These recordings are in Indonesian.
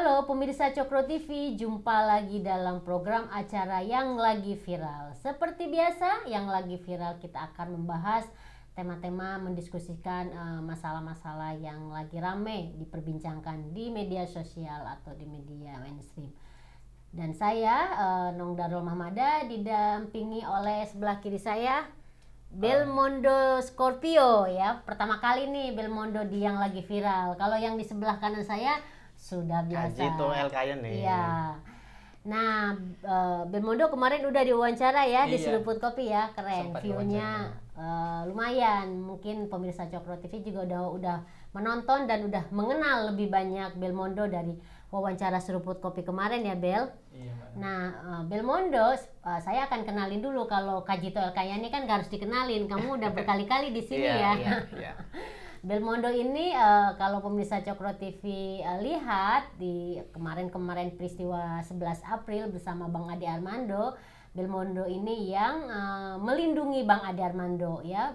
Halo pemirsa Cokro TV, jumpa lagi dalam program acara yang lagi viral. Seperti biasa, yang lagi viral kita akan membahas tema-tema, mendiskusikan masalah-masalah yang lagi rame diperbincangkan di media sosial atau di media mainstream. Dan saya, Nong Darul Mahmada, didampingi oleh sebelah kiri saya, Belmondo Scorpio ya. Pertama kali nih Belmondo di yang lagi viral. Kalau yang di sebelah kanan saya sudah biasa. Kajito El Kayen nih. Iya. Nah, Belmondo kemarin udah diwawancara ya di Iya. Seruput Kopi ya, keren. Sempat View-nya lumayan. Mungkin pemirsa Cokro TV juga udah menonton dan udah mengenal lebih banyak Belmondo dari wawancara Seruput Kopi kemarin ya, Bel. Iya, Mbak. Nah, Belmondo, saya akan kenalin dulu. Kalau Kajito El Kayen ini kan gak harus dikenalin. Kamu udah berkali-kali di sini ya. Iya. Belmondo ini kalau pemirsa Cokro TV lihat di kemarin peristiwa 11 April bersama Bang Ade Armando, Belmondo ini yang melindungi Bang Ade Armando ya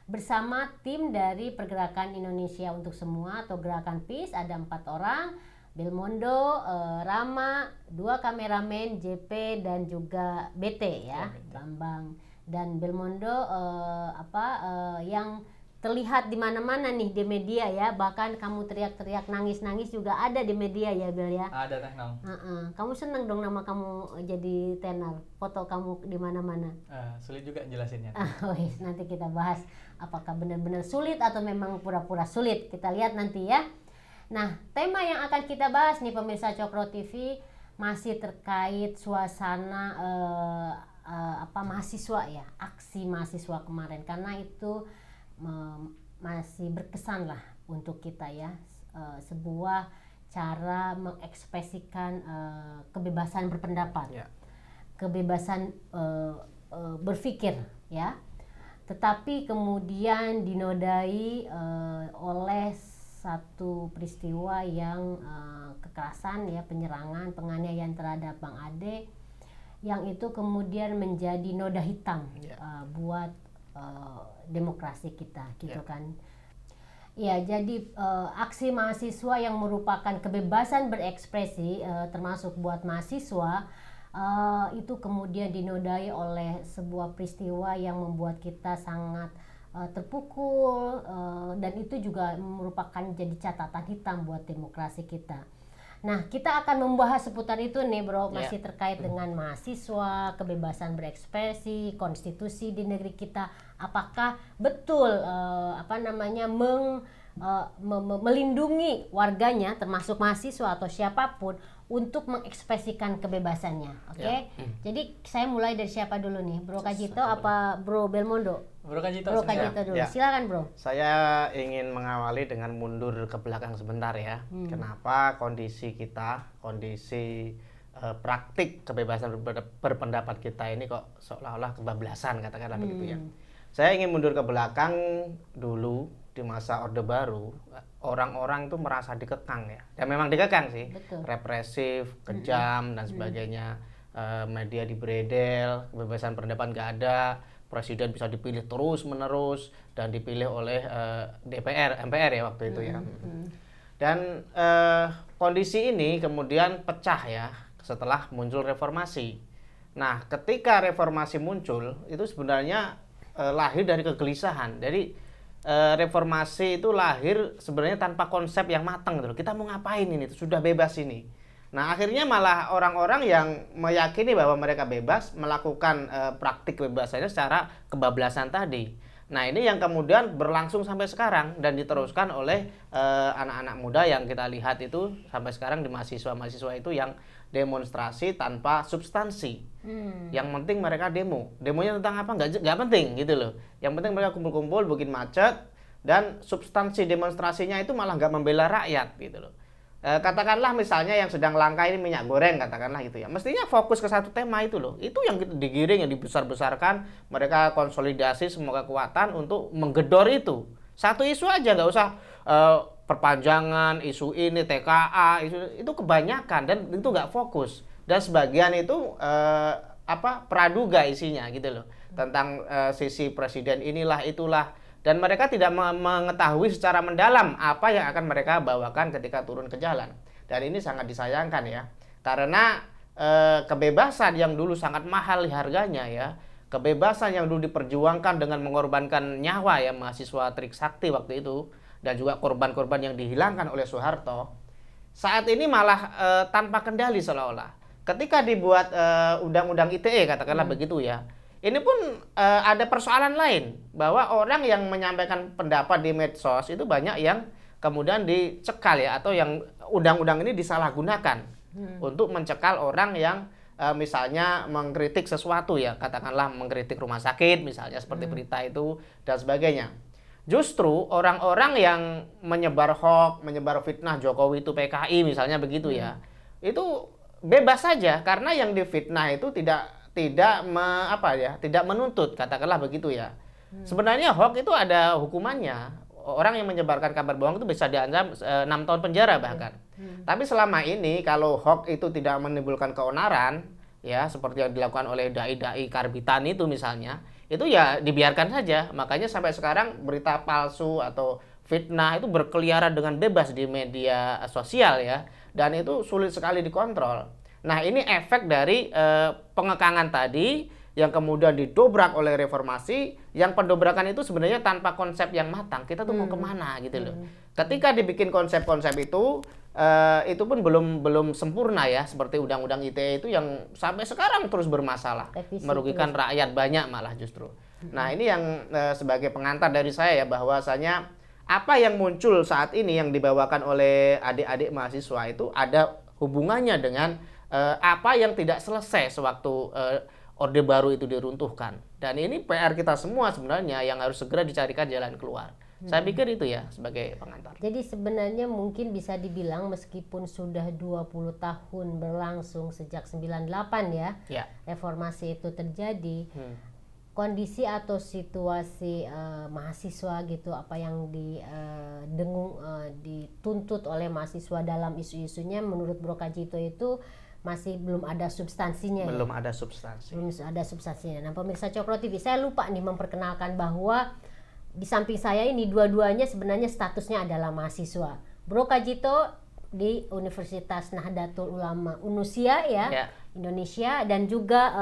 bersama tim dari Pergerakan Indonesia untuk Semua atau Gerakan Peace. Ada 4 orang, Belmondo, Rama, 2 kameramen, JP dan juga BT ya, Bambang. Dan Belmondo yang terlihat di mana-mana nih di media ya, bahkan kamu teriak-teriak nangis-nangis juga ada di media ya, Bel ya. Ada Teh Nong. Kamu seneng dong nama kamu jadi tenar, foto kamu di mana-mana. Sulit juga jelasinnya. Wis, nanti kita bahas apakah benar-benar sulit atau memang pura-pura sulit. Kita lihat nanti ya. Nah, tema yang akan kita bahas nih pemirsa Cokro TV masih terkait suasana mahasiswa ya, aksi mahasiswa kemarin, karena itu masih berkesan lah untuk kita ya, sebuah cara mengekspresikan kebebasan berpendapat, kebebasan berpikir ya, tetapi kemudian dinodai oleh satu peristiwa yang kekerasan ya, penyerangan, penganiayaan terhadap Bang Ade, yang itu kemudian menjadi noda hitam buat demokrasi kita gitu kan. Ya, jadi aksi mahasiswa yang merupakan kebebasan berekspresi termasuk buat mahasiswa itu kemudian dinodai oleh sebuah peristiwa yang membuat kita sangat terpukul, dan itu juga merupakan jadi catatan hitam buat demokrasi kita. Nah, kita akan membahas seputar itu nih, Bro, masih terkait dengan mahasiswa, kebebasan berekspresi, konstitusi di negeri kita. Apakah betul melindungi warganya, termasuk mahasiswa atau siapapun, untuk mengekspresikan kebebasannya, oke? Jadi saya mulai dari siapa dulu nih, Bro Kajito apa Bro Belmondo? Bro Kajito Dulu. Silakan, Bro. Saya ingin mengawali dengan mundur ke belakang sebentar ya. Kenapa kondisi praktik kebebasan berpendapat kita ini kok seolah-olah kebablasan, katakanlah begitu ya. Saya ingin mundur ke belakang dulu. Di masa Orde Baru, orang-orang itu merasa dikekang ya. Dan memang dikekang sih. Betul. Represif, kejam dan sebagainya. Media dibredel, kebebasan pendapat nggak ada. Presiden bisa dipilih terus-menerus dan dipilih oleh MPR ya waktu itu ya. Dan kondisi ini kemudian pecah ya setelah muncul reformasi. Nah, ketika reformasi muncul itu sebenarnya lahir dari kegelisahan. Jadi reformasi itu lahir sebenarnya tanpa konsep yang matang gitu. Kita mau ngapain ini? Sudah bebas ini. Nah, akhirnya malah orang-orang yang meyakini bahwa mereka bebas melakukan praktik kebebasannya secara kebablasan tadi. Nah, ini yang kemudian berlangsung sampai sekarang dan diteruskan oleh anak-anak muda yang kita lihat itu sampai sekarang di mahasiswa-mahasiswa itu yang demonstrasi tanpa substansi. Yang penting mereka demonya tentang apa nggak penting gitu loh. Yang penting mereka kumpul-kumpul bikin macet, dan substansi demonstrasinya itu malah nggak membela rakyat gitu loh. Katakanlah misalnya yang sedang langka ini minyak goreng, katakanlah gitu ya, mestinya fokus ke satu tema itu loh. Itu yang digiring, yang dibesar-besarkan, mereka konsolidasi semua kekuatan untuk menggedor itu. Satu isu aja, nggak usah perpanjangan isu ini, TKA, itu kebanyakan dan itu nggak fokus. Dan sebagian itu praduga isinya gitu loh, tentang sisi presiden inilah itulah, dan mereka tidak mengetahui secara mendalam apa yang akan mereka bawakan ketika turun ke jalan. Dan ini sangat disayangkan ya, karena kebebasan yang dulu sangat mahal harganya ya, kebebasan yang dulu diperjuangkan dengan mengorbankan nyawa ya mahasiswa Trisakti waktu itu, dan juga korban-korban yang dihilangkan oleh Soeharto, saat ini malah tanpa kendali seolah-olah. Ketika dibuat undang-undang ITE katakanlah begitu ya, ini pun ada persoalan lain, bahwa orang yang menyampaikan pendapat di medsos itu banyak yang kemudian dicekal ya, atau yang undang-undang ini disalahgunakan untuk mencekal orang yang misalnya mengkritik sesuatu ya, katakanlah mengkritik rumah sakit misalnya seperti berita itu dan sebagainya. Justru orang-orang yang menyebar hoax, menyebar fitnah Jokowi itu PKI misalnya begitu ya, itu bebas saja, karena yang difitnah itu tidak menuntut, katakanlah begitu ya. Sebenarnya hoax itu ada hukumannya. Orang yang menyebarkan kabar bohong itu bisa diancam 6 tahun penjara bahkan. Tapi selama ini kalau hoax itu tidak menimbulkan keonaran ya, seperti yang dilakukan oleh dai-dai karbitan itu misalnya, itu ya dibiarkan saja. Makanya sampai sekarang berita palsu atau fitnah itu berkeliaran dengan bebas di media sosial ya, dan itu sulit sekali dikontrol. Nah, ini efek dari pengekangan tadi yang kemudian didobrak oleh reformasi, yang pendobrakan itu sebenarnya tanpa konsep yang matang. Kita tuh mau kemana gitu loh. Ketika dibikin konsep-konsep itu pun belum sempurna ya, seperti undang-undang ITE itu yang sampai sekarang terus bermasalah, merugikan rakyat banyak malah justru. Nah, ini yang sebagai pengantar dari saya ya, bahwasanya apa yang muncul saat ini yang dibawakan oleh adik-adik mahasiswa itu ada hubungannya dengan apa yang tidak selesai sewaktu Orde Baru itu diruntuhkan. Dan ini PR kita semua sebenarnya yang harus segera dicarikan jalan keluar. Saya pikir itu ya sebagai pengantar. Jadi sebenarnya mungkin bisa dibilang meskipun sudah 20 tahun berlangsung sejak 98 ya, reformasi itu terjadi, kondisi atau situasi mahasiswa gitu, apa yang dituntut oleh mahasiswa dalam isu-isunya menurut Bro Kajito itu masih belum ada substansinya. Belum ada substansinya. Nah, pemirsa Cokro TV, saya lupa nih memperkenalkan bahwa di samping saya ini dua-duanya sebenarnya statusnya adalah mahasiswa. Bro Kajito di Universitas Nahdlatul Ulama Unusia ya, Indonesia, dan juga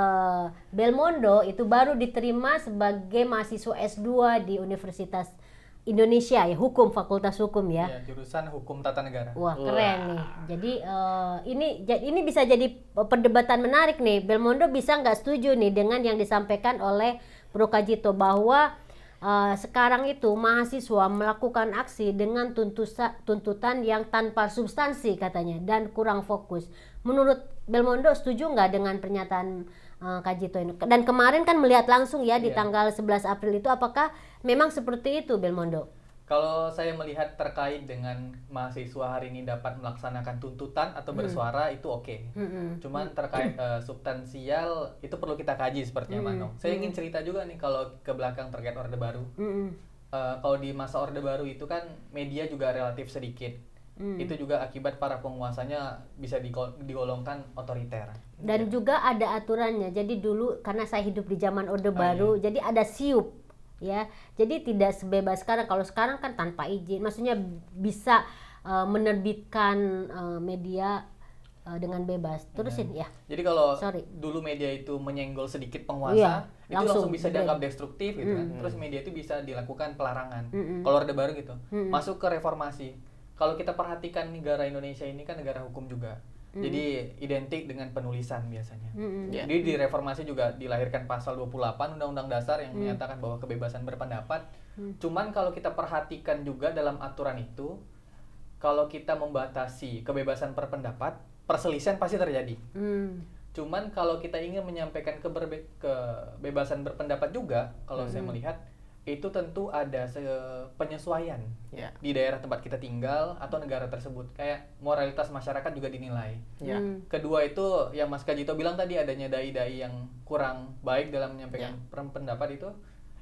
Belmondo itu baru diterima sebagai mahasiswa S2 di Universitas Indonesia ya, Fakultas Hukum ya. Jurusan Hukum Tata Negara. Wah, keren nih. Jadi ini bisa jadi perdebatan menarik nih. Belmondo bisa nggak setuju nih dengan yang disampaikan oleh Bro Kajito bahwa sekarang itu mahasiswa melakukan aksi dengan tuntutan yang tanpa substansi katanya dan kurang fokus. Menurut Belmondo setuju nggak dengan pernyataan Kajito ini? Dan kemarin kan melihat langsung ya di tanggal 11 April itu, apakah memang seperti itu Belmondo? Kalau saya melihat terkait dengan mahasiswa hari ini dapat melaksanakan tuntutan atau bersuara itu oke. Cuman terkait substansial itu perlu kita kaji sepertinya Mano. Saya ingin cerita juga nih kalau ke belakang terkait Orde Baru. Kalau di masa Orde Baru itu kan media juga relatif sedikit. Itu juga akibat para penguasanya bisa digolongkan otoriter. Dan juga ada aturannya. Jadi dulu karena saya hidup di zaman Orde Baru, jadi ada siup ya. Jadi tidak sebebas sekarang. Kalau sekarang kan tanpa izin. Maksudnya bisa menerbitkan media dengan bebas. Terusin ya. Jadi kalau dulu media itu menyenggol sedikit penguasa, itu langsung bisa dianggap destruktif gitu kan. Terus media itu bisa dilakukan pelarangan. Kalau Orde Baru gitu. Masuk ke reformasi. Kalau kita perhatikan negara Indonesia ini kan negara hukum juga. Jadi identik dengan penulisan biasanya. Jadi di reformasi juga dilahirkan pasal 28 Undang-Undang Dasar yang menyatakan bahwa kebebasan berpendapat. Cuman kalau kita perhatikan juga dalam aturan itu, kalau kita membatasi kebebasan berpendapat, perselisihan pasti terjadi. Cuman kalau kita ingin menyampaikan kebebasan berpendapat juga, kalau saya melihat itu tentu ada penyesuaian di daerah tempat kita tinggal atau negara tersebut. Kayak moralitas masyarakat juga dinilai. Kedua itu yang Mas Kajito bilang tadi, adanya dai-dai yang kurang baik dalam menyampaikan pendapat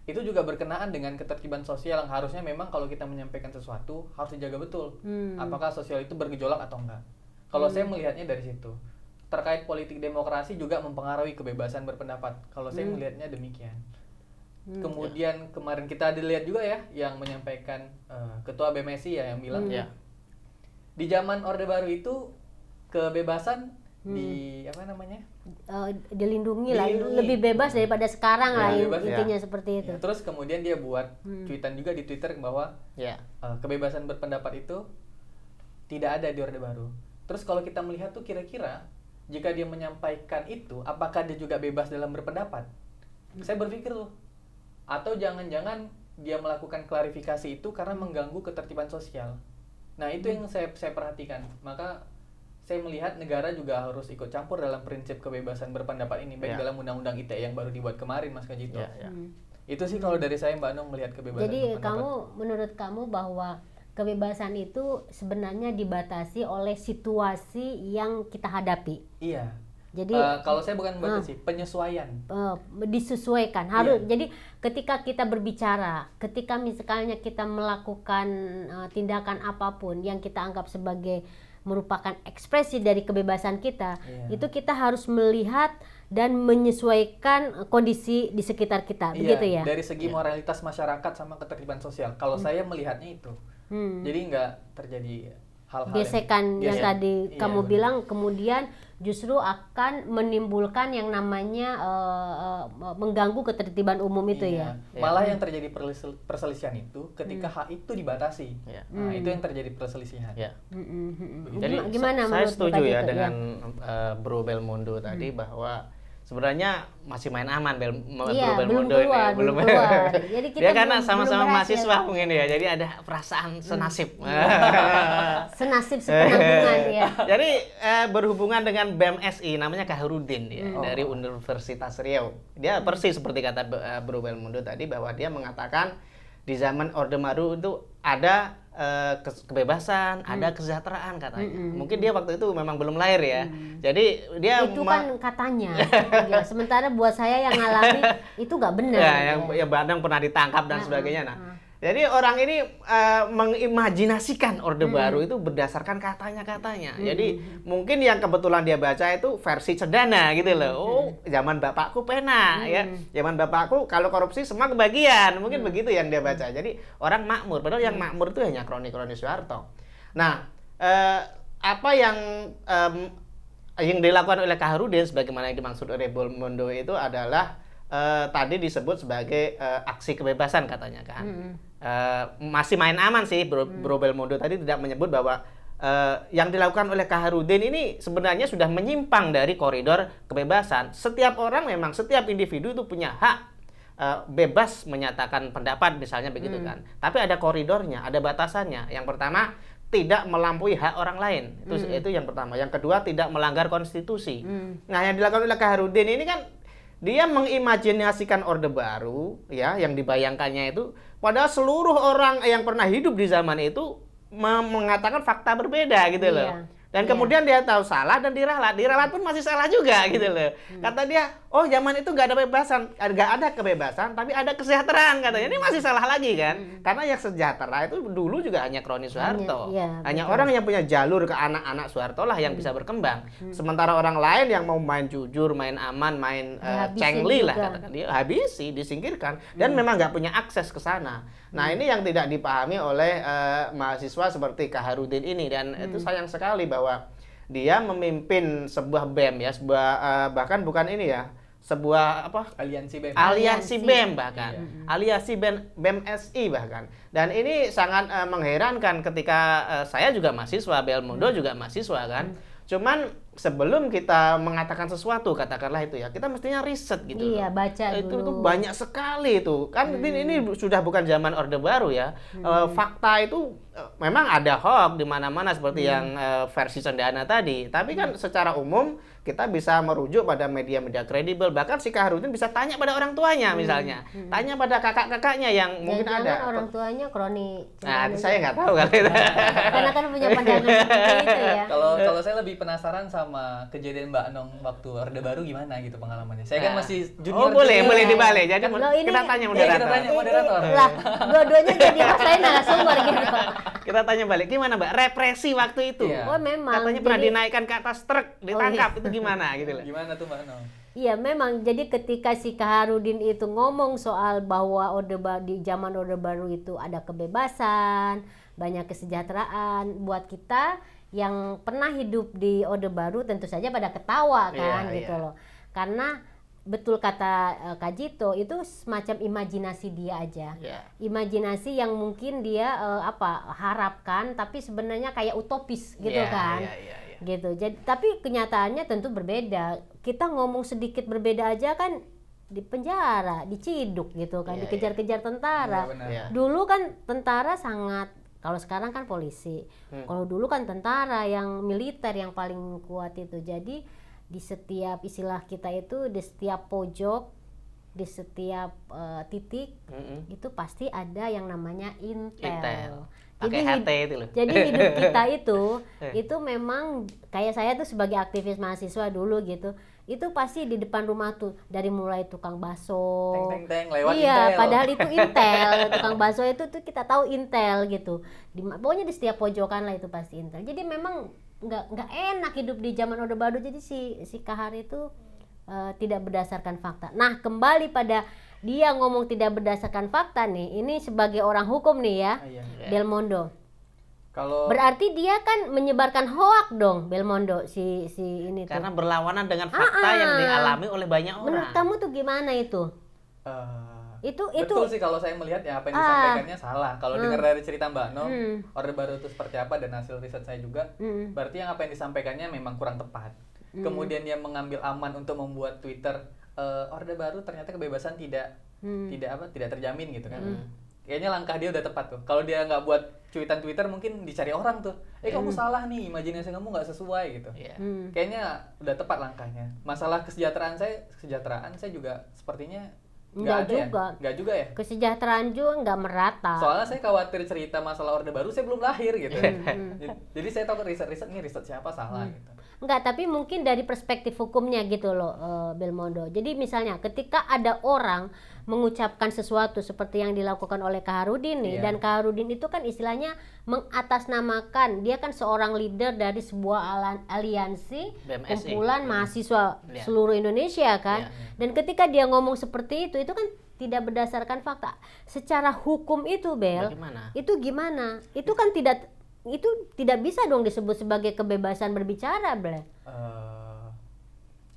itu juga berkenaan dengan ketertiban sosial yang harusnya memang kalau kita menyampaikan sesuatu harus dijaga betul. Apakah sosial itu bergejolak atau enggak. Kalau saya melihatnya dari situ. Terkait politik demokrasi juga mempengaruhi kebebasan berpendapat. Kalau saya melihatnya demikian. Kemudian kemarin kita ada lihat juga ya yang menyampaikan Ketua BMSI ya yang bilang di zaman Orde Baru itu kebebasan apa namanya? Dilindungi lah, Dilindungi. lebih bebas daripada sekarang lah Lebih bebas, intinya seperti itu. Ya, terus kemudian dia buat cuitan juga di Twitter bahwa Ya. kebebasan berpendapat itu tidak ada di Orde Baru. Terus kalau kita melihat tuh kira-kira jika dia menyampaikan itu, apakah dia juga bebas dalam berpendapat? Saya berpikir tuh, atau jangan-jangan dia melakukan klarifikasi itu karena mengganggu ketertiban sosial. Nah itu yang saya perhatikan. Maka saya melihat negara juga harus ikut campur dalam prinsip kebebasan berpendapat ini, baik dalam undang-undang ITE yang baru dibuat kemarin, Mas Kajito. Itu sih kalau dari saya, Mbak Nong, melihat kebebasan Jadi berpendapat. menurut kamu bahwa kebebasan itu sebenarnya dibatasi oleh situasi yang kita hadapi. Iya. Jadi kalau saya bukan membatasi, penyesuaian. disesuaikan harus. Jadi ketika kita berbicara, ketika misalnya kita melakukan tindakan apapun yang kita anggap sebagai merupakan ekspresi dari kebebasan kita, itu kita harus melihat dan menyesuaikan kondisi di sekitar kita, begitu ya. Dari segi moralitas masyarakat sama ketertiban sosial. Kalau saya melihatnya itu, jadi nggak terjadi hal-hal gesekan yang tadi kamu benar. bilang, kemudian justru akan menimbulkan yang namanya mengganggu ketertiban umum itu ya. Malah yang terjadi perselisihan itu ketika hak itu dibatasi. Nah, itu yang terjadi perselisihan. Ya. Jadi gimana saya menurut setuju Pak ya Dito? dengan Bro Belmondo tadi bahwa sebenarnya masih main aman Bro Iya, Belmondo belum keluar. Jadi kita dia karena belum sama-sama berhasil. mahasiswa mungkin ya, jadi ada perasaan senasib. Senasib sepenanggungan ya. Jadi berhubungan dengan BEM SI, namanya Kaharudin ya, dari Universitas Riau. Dia persis seperti kata Bro Belmondo tadi, bahwa dia mengatakan di zaman Orde Baru itu ada kebebasan, ada kesejahteraan katanya. Mungkin dia waktu itu memang belum lahir ya. Jadi dia Itu kan katanya. Ya, sementara buat saya yang ngalami itu nggak benar. yang Bandung pernah ditangkap dan sebagainya. Nah, jadi orang ini mengimajinasikan Orde Baru itu berdasarkan katanya-katanya. Jadi mungkin yang kebetulan dia baca itu versi cendana gitu loh. Oh, zaman bapakku pena ya. Zaman bapakku kalau korupsi semua kebagian. Mungkin begitu yang dia baca. Jadi orang makmur. Padahal yang makmur itu hanya kroni-kroni Soeharto. Nah, apa yang dilakukan oleh Kaharudin sebagaimana yang dimaksud oleh Belmondo itu adalah tadi disebut sebagai aksi kebebasan katanya kan. Masih main aman sih Bro Belmondo tadi tidak menyebut bahwa yang dilakukan oleh Kaharudin ini sebenarnya sudah menyimpang dari koridor kebebasan. Setiap orang memang, setiap individu itu punya hak bebas menyatakan pendapat misalnya begitu kan. Tapi ada koridornya, ada batasannya. Yang pertama, tidak melampaui hak orang lain. Itu yang pertama. Yang kedua, tidak melanggar konstitusi. Nah, yang dilakukan oleh Kaharudin ini kan dia mengimajinasikan Orde Baru ya, yang dibayangkannya itu, padahal seluruh orang yang pernah hidup di zaman itu mengatakan fakta berbeda gitu loh. Dan kemudian dia tahu salah dan diralat pun masih salah juga gitu loh. Kata dia, oh zaman itu nggak ada kebebasan, tapi ada kesejahteraan katanya. Ini masih salah lagi kan? Karena yang sejahtera itu dulu juga hanya kroni Soeharto. Hanya orang yang punya jalur ke anak-anak Soeharto lah yang bisa berkembang. Sementara orang lain yang mau main jujur, main aman, main cengli lah katakan dia, habisi, disingkirkan, dan memang nggak punya akses ke sana. Nah ini yang tidak dipahami oleh mahasiswa seperti Kaharudin ini, dan itu sayang sekali bahwa dia memimpin sebuah BEM ya, bahkan bukan ini ya, sebuah apa? Aliansi BEM bahkan. Aliansi BEM SI bahkan. Dan ini sangat mengherankan ketika saya juga mahasiswa, Belmondo juga mahasiswa kan. Cuman sebelum kita mengatakan sesuatu, katakanlah itu ya, kita mestinya riset gitu. Iya, baca dulu. Itu banyak sekali itu. Kan ini sudah bukan zaman Orde Baru ya. Fakta itu memang ada hoax di mana-mana seperti yang versi cendana tadi. Tapi kan secara umum kita bisa merujuk pada media-media kredibel. Bahkan si Kaharudin bisa tanya pada orang tuanya misalnya. Tanya pada kakak-kakaknya yang mungkin ada. Orang tuanya kroni. Nah, saya nggak tahu kali itu. Karena kan punya pandangan seperti itu ya. Kalau saya lebih penasaran sama kejadian Mbak Nong waktu Orde Baru gimana gitu pengalamannya. Saya kan masih junior. Oh, boleh dibalik. Jadi kita tanya Kita tanya moderator. Lah, dua-duanya jadi saya narasumber gitu. Kita tanya balik, gimana Mbak represi waktu itu? Oh memang. Katanya pernah dinaikkan ke atas truk, ditangkap, itu gimana gitu loh. Gimana tuh Mbak Nong? Iya memang, jadi ketika si Kaharudin itu ngomong soal bahwa di zaman Orde Baru itu ada kebebasan, banyak kesejahteraan, buat kita yang pernah hidup di Orde Baru tentu saja pada ketawa kan Iya, gitu iya. loh. Karena betul kata Kak Jito, itu semacam imajinasi dia aja. Ya. Imajinasi yang mungkin dia harapkan tapi sebenarnya kayak utopis gitu Iya, kan. iya, iya, iya. Gitu. Jadi tapi kenyataannya tentu berbeda. Kita ngomong sedikit berbeda aja kan di penjara, diciduk gitu kan, Iya, dikejar-kejar tentara. Iya, benar. Iya. Dulu kan tentara sangat, kalau sekarang kan polisi. Kalau dulu kan tentara yang militer yang paling kuat itu. Jadi di setiap istilah kita itu, di setiap pojok, di setiap titik itu pasti ada yang namanya intel. Intel. Jadi Pakai HT itu loh. jadi hidup kita itu memang kayak saya tuh sebagai aktivis mahasiswa dulu gitu. Itu pasti di depan rumah tuh dari mulai tukang bakso. Teng, teng, teng, lewat Iya, Intel. padahal itu intel. Tukang bakso itu tuh kita tahu intel gitu. Pokoknya di setiap pojokan lah itu pasti intel. Jadi memang nggak enak hidup di zaman Orde Baru. Jadi si Kahar itu tidak berdasarkan fakta. Nah, kembali pada dia ngomong tidak berdasarkan fakta nih. Ini sebagai orang hukum nih ya, Iya. Belmondo. Kalau Berarti dia kan menyebarkan hoak dong, Belmondo si ini tuh. Karena berlawanan dengan fakta yang dialami oleh banyak Menurut orang. kamu tuh gimana itu? Itu betul sih kalau saya melihat ya apa yang disampaikannya salah. Kalau dengar dari cerita Mbak No, Orde Baru itu seperti apa dan hasil riset saya juga, berarti yang apa yang disampaikannya memang kurang tepat. Kemudian dia mengambil aman untuk membuat Twitter Orde Baru ternyata kebebasan tidak terjamin gitu kan. Kayaknya langkah dia udah tepat tuh. Kalau dia nggak buat cuitan Twitter mungkin dicari orang tuh. Kamu salah nih, imajinasi kamu nggak sesuai gitu. Iya. Kayaknya udah tepat langkahnya. Masalah kesejahteraan saya juga sepertinya Nggak ada juga. ya? Nggak juga ya? Kesejahteraan juga nggak merata. Soalnya saya khawatir cerita masalah Orde Baru saya belum lahir gitu. Jadi saya tahu riset siapa salah gitu. Enggak, tapi mungkin dari perspektif hukumnya gitu loh, Belmondo. Jadi misalnya ketika ada orang mengucapkan sesuatu seperti yang dilakukan oleh Kaharudin nih, Iya. dan Kaharudin itu kan istilahnya mengatasnamakan, dia kan seorang leader dari sebuah aliansi BMSI. kumpulan mahasiswa Iya. seluruh Indonesia kan. Iya. Dan ketika dia ngomong seperti itu kan tidak berdasarkan fakta. Secara hukum itu, Bel, Bagaimana? itu gimana? Itu kan tidak bisa dong disebut sebagai kebebasan berbicara, Ble.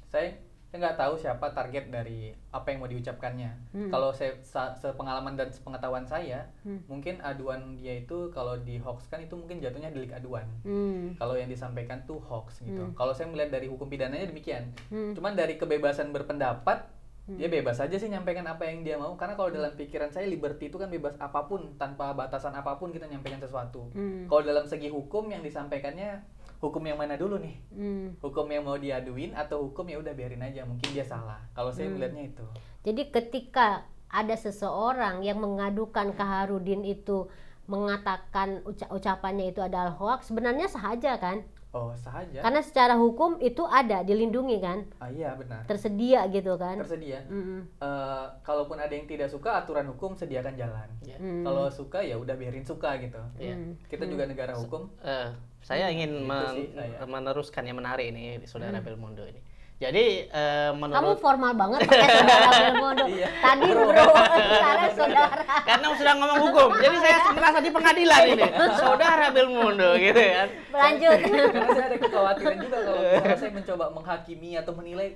Saya nggak tahu siapa target dari apa yang mau diucapkannya. Kalau saya sepengalaman dan sepengetahuan saya, mungkin aduan dia itu kalau di hoax kan itu mungkin jatuhnya delik aduan. Kalau yang disampaikan tuh hoax gitu. Kalau saya melihat dari hukum pidananya demikian. Cuman dari kebebasan berpendapat, dia bebas aja sih nyampaikan apa yang dia mau. Karena kalau dalam pikiran saya liberty itu kan bebas apapun, tanpa batasan apapun kita nyampaikan sesuatu. Kalau dalam segi hukum yang disampaikannya hukum yang mana dulu nih? Hukum yang mau diaduin atau hukum ya udah biarin aja, mungkin dia salah. Kalau saya melihatnya itu. Jadi ketika ada seseorang yang mengadukan Kaharudin itu mengatakan ucapannya itu adalah hoax, sebenarnya sah aja kan? Oh, sah aja. Karena secara hukum itu ada, dilindungi kan? Iya benar. Tersedia gitu kan? Tersedia. Kalaupun ada yang tidak suka, aturan hukum sediakan jalan. Kalau suka ya udah biarin suka gitu. Kita juga negara hukum. Saya ingin meneruskan yang menarik ini Saudara Belmondo ini. Jadi Kamu menurut formal banget pakai Saudara Belmondo. Iya. Tadi bro, sekarang saudara. karena sudah ngomong hukum, jadi saya merasa di pengadilan ini. Saudara Belmondo gitu kan. Lanjut. Karena saya ada kekhawatiran juga kalau misalnya saya mencoba menghakimi atau menilai,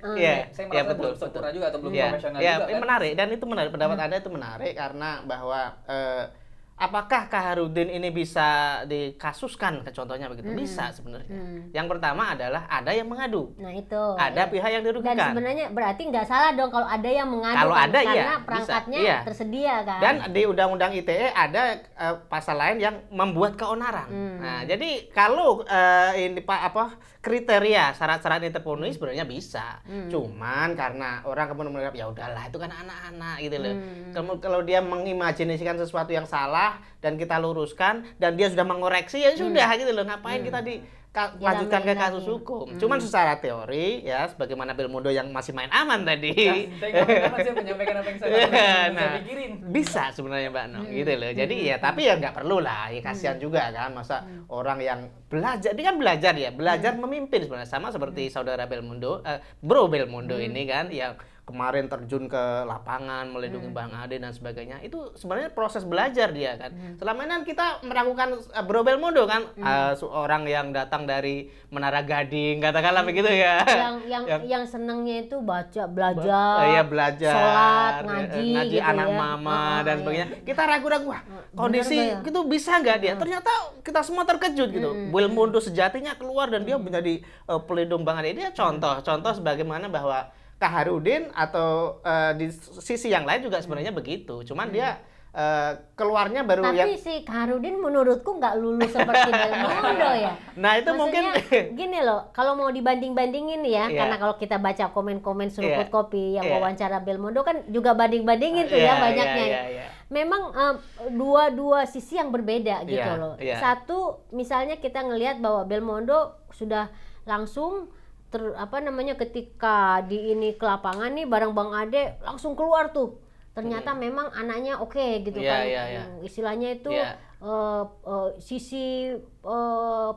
saya merasa belum sempurna juga atau belum profesional juga kan. Menarik, dan itu menarik, pendapat Anda itu menarik karena bahwa apakah Kaharudin ini bisa dikasuskan, contohnya begitu? Bisa sebenarnya. Yang pertama adalah ada yang mengadu. Nah itu. Ada pihak yang dirugikan. Dan sebenarnya berarti nggak salah dong kalau ada yang mengadu. Kalau ada, karena iya, perangkatnya bisa, iya. tersedia kan. Dan di Undang-Undang ITE ada pasal lain yang membuat keonaran. Nah, jadi kalau ini kriteria syarat-syarat ini terpenuhi sebenarnya bisa. Cuman karena orang kemudian menganggap ya udahlah itu kan anak-anak gitu loh. Kalau dia mengimajinasikan sesuatu yang salah dan kita luruskan dan dia sudah mengoreksi ya sudah gitu loh, ngapain kita lanjutkan ke kasus hukum. Cuman secara teori ya sebagaimana Belmondo yang masih main aman tadi. Saya nggak menyampaikan apa yang saya pikirin. Bisa sebenarnya Mbak No gitu loh. Jadi ya tapi ya nggak perlu lah, ya kasihan juga kan masa orang yang belajar, dia kan belajar memimpin sebenarnya sama seperti saudara Belmondo, Bro Belmondo ini kan yang kemarin terjun ke lapangan melindungi Bang Ade dan sebagainya, itu sebenarnya proses belajar dia kan. Selama ini kan kita melakukan Bro Belmondo kan, seorang yang datang dari Menara Gading katakanlah begitu ya. Yang senangnya itu belajar, belajar, sholat, ngaji gitu anak ya. mama dan sebagainya. Kita ragu-ragu, wah kondisi itu bisa nggak dia? Ternyata kita semua terkejut gitu. Belmondo sejatinya keluar dan dia menjadi pelindung Bang Ade. Dia contoh sebagaimana bahwa Kaharudin atau di sisi yang lain juga sebenarnya begitu. Cuman dia keluarnya baru Tapi si Kaharudin menurutku nggak lulus seperti Belmondo ya. Nah itu Maksudnya, mungkin gini loh, kalau mau dibanding-bandingin ya, karena kalau kita baca komen-komen seruput kopi yang wawancara Belmondo kan juga banding-bandingin tuh ya banyaknya. Memang dua sisi yang berbeda gitu loh. Satu, misalnya kita ngelihat bahwa Belmondo sudah langsung ketika di ini ke lapangan nih bareng Bang Ade langsung keluar tuh. Ternyata memang anaknya oke gitu kan. Istilahnya itu sisi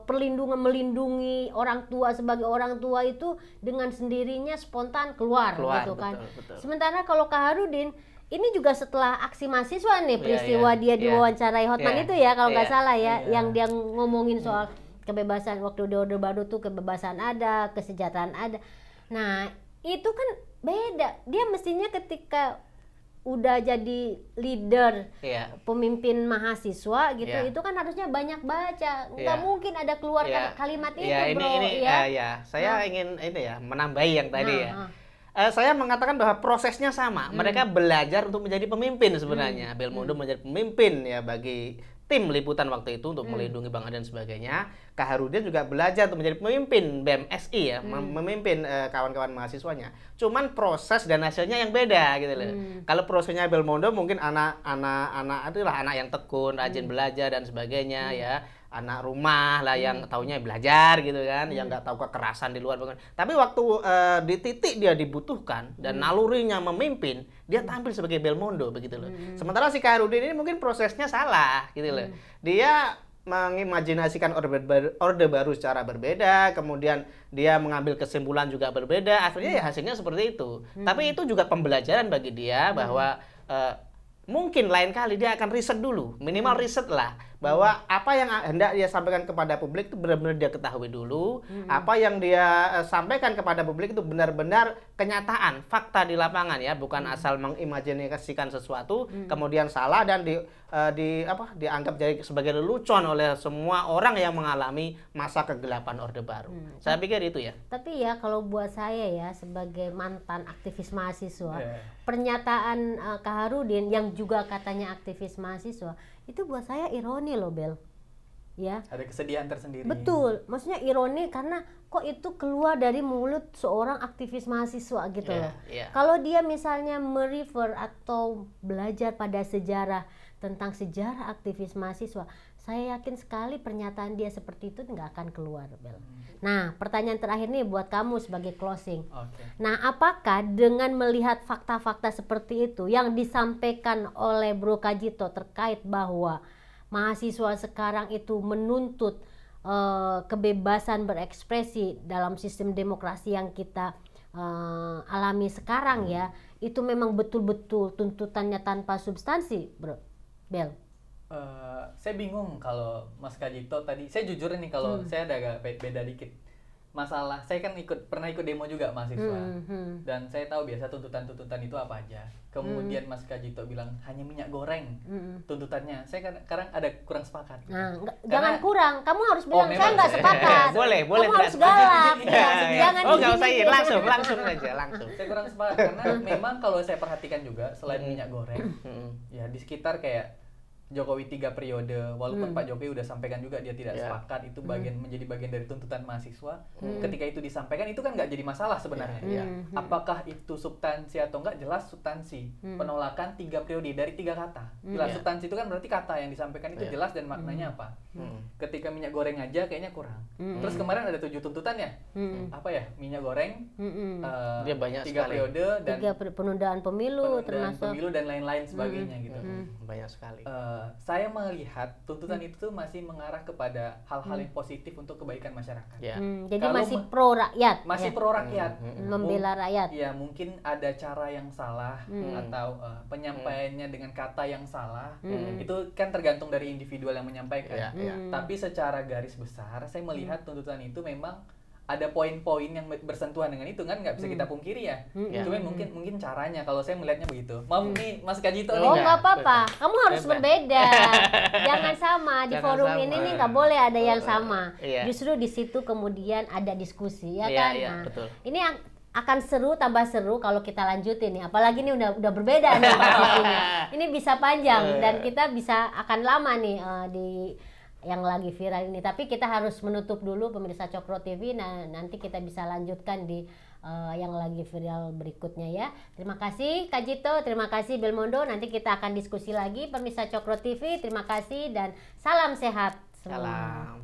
perlindungan, melindungi orang tua sebagai orang tua itu dengan sendirinya spontan keluar gitu kan. Betul. Sementara kalau Kaharudin ini juga setelah aksi mahasiswa nih peristiwa dia diwawancarai Hotman itu ya kalau nggak salah ya, yang dia ngomongin soal kebebasan waktu di Orde Baru tuh, kebebasan ada, kesejahteraan ada. Nah itu kan beda. Dia mestinya ketika udah jadi leader, pemimpin mahasiswa gitu, itu kan harusnya banyak baca. Nggak mungkin ada keluar kalimat itu, bro. Saya ingin menambahi yang tadi saya mengatakan bahwa prosesnya sama. Mereka belajar untuk menjadi pemimpin sebenarnya. Belmondo menjadi pemimpin ya bagi tim liputan waktu itu untuk melindungi Bang Ade dan sebagainya. Kaharudin juga belajar untuk menjadi pemimpin BMSI ya, memimpin kawan-kawan mahasiswanya. Cuman proses dan hasilnya yang beda gitu loh. Kalau prosesnya Belmondo mungkin anak adalah anak yang tekun, rajin belajar dan sebagainya ya. Anak rumah lah yang taunya belajar gitu kan, yang nggak tahu kekerasan di luar. Tapi waktu di titik dia dibutuhkan dan nalurinya memimpin, dia tampil sebagai Belmondo begitu loh. Sementara si Kaharudin ini mungkin prosesnya salah gitu loh. Dia mengimajinasikan orde baru secara berbeda, kemudian dia mengambil kesimpulan juga berbeda, akhirnya ya hasilnya seperti itu. Tapi itu juga pembelajaran bagi dia bahwa mungkin lain kali dia akan riset dulu, minimal riset lah bahwa apa yang hendak dia sampaikan kepada publik itu benar-benar dia ketahui dulu, apa yang dia sampaikan kepada publik itu benar-benar kenyataan, fakta di lapangan ya, bukan asal mengimajinasikan sesuatu kemudian salah dan dianggap jadi sebagai lelucon oleh semua orang yang mengalami masa kegelapan Orde Baru. Saya pikir itu ya. Tapi ya kalau buat saya ya sebagai mantan aktivis mahasiswa, pernyataan Kaharudin yang juga katanya aktivis mahasiswa itu buat saya ironi loh, Bel. Ya. Ada kesedihan tersendiri. Betul, maksudnya ironi karena kok itu keluar dari mulut seorang aktivis mahasiswa gitu loh. Kalau dia misalnya merefer atau belajar pada sejarah tentang sejarah aktivis mahasiswa, saya yakin sekali pernyataan dia seperti itu nggak akan keluar, Bel. Nah, pertanyaan terakhir nih buat kamu sebagai closing. Nah, apakah dengan melihat fakta-fakta seperti itu yang disampaikan oleh Bro Kajito terkait bahwa mahasiswa sekarang itu menuntut kebebasan berekspresi dalam sistem demokrasi yang kita alami sekarang ya, itu memang betul-betul tuntutannya tanpa substansi, Bro Bel? Saya bingung kalau Mas Kajito tadi. Saya jujur nih kalau saya ada agak beda dikit. Masalah saya kan pernah ikut demo juga mahasiswa dan saya tahu biasa tuntutan-tuntutan itu apa aja. Kemudian Mas Kajito bilang hanya minyak goreng tuntutannya. Saya kadang ada kurang sepakat. Nah, jangan kurang. Kamu harus bilang saya nggak sepakat. Boleh. Kamu harus galak. Jangan nggak usah langsung aja. Saya kurang sepakat karena memang kalau saya perhatikan juga selain minyak goreng, ya di sekitar kayak Jokowi 3 periode, walaupun Pak Jokowi udah sampaikan juga dia tidak sepakat, itu menjadi bagian dari tuntutan mahasiswa. Ketika itu disampaikan itu kan nggak jadi masalah sebenarnya. Apakah itu substansi atau enggak? Jelas substansi. Penolakan 3 periode dari 3 kata. Jelas substansi itu kan berarti kata yang disampaikan itu jelas dan maknanya apa. Ketika minyak goreng aja kayaknya kurang. Terus kemarin ada 7 tuntutan ya. Apa ya? Minyak goreng, dia banyak 3 sekali. periode dan 3 penundaan pemilu termasuk pemilu dan lain-lain sebagainya gitu. Banyak sekali. saya melihat tuntutan itu tuh masih mengarah kepada hal-hal yang positif untuk kebaikan masyarakat. Ya. Jadi Kalau masih pro rakyat. Masih ya? pro rakyat. Membela rakyat. Ya, mungkin ada cara yang salah atau penyampaiannya dengan kata yang salah. Itu kan tergantung dari individual yang menyampaikan. Tapi secara garis besar saya melihat tuntutan itu memang ada poin-poin yang bersentuhan dengan itu, kan nggak bisa kita pungkiri ya. Cuma mungkin caranya, kalau saya melihatnya begitu. Maaf nih Mas Kajito Oh nih. nggak apa-apa, kamu harus berbeda, jangan sama di Jangan forum sama. ini nih nggak boleh ada yang sama. Iya. Justru di situ kemudian ada diskusi ya Iya, kan. iya, Nah, betul. ini akan seru, tambah seru kalau kita lanjutin nih. Apalagi ini udah berbeda nih posisinya. Ini bisa panjang dan kita bisa akan lama nih di yang lagi viral ini. Tapi kita harus menutup dulu pemirsa Cokro TV. Nah, nanti kita bisa lanjutkan di yang lagi viral berikutnya ya. Terima kasih Kak Jito, terima kasih Belmondo. Nanti kita akan diskusi lagi pemirsa Cokro TV. Terima kasih dan salam sehat semua. Salam.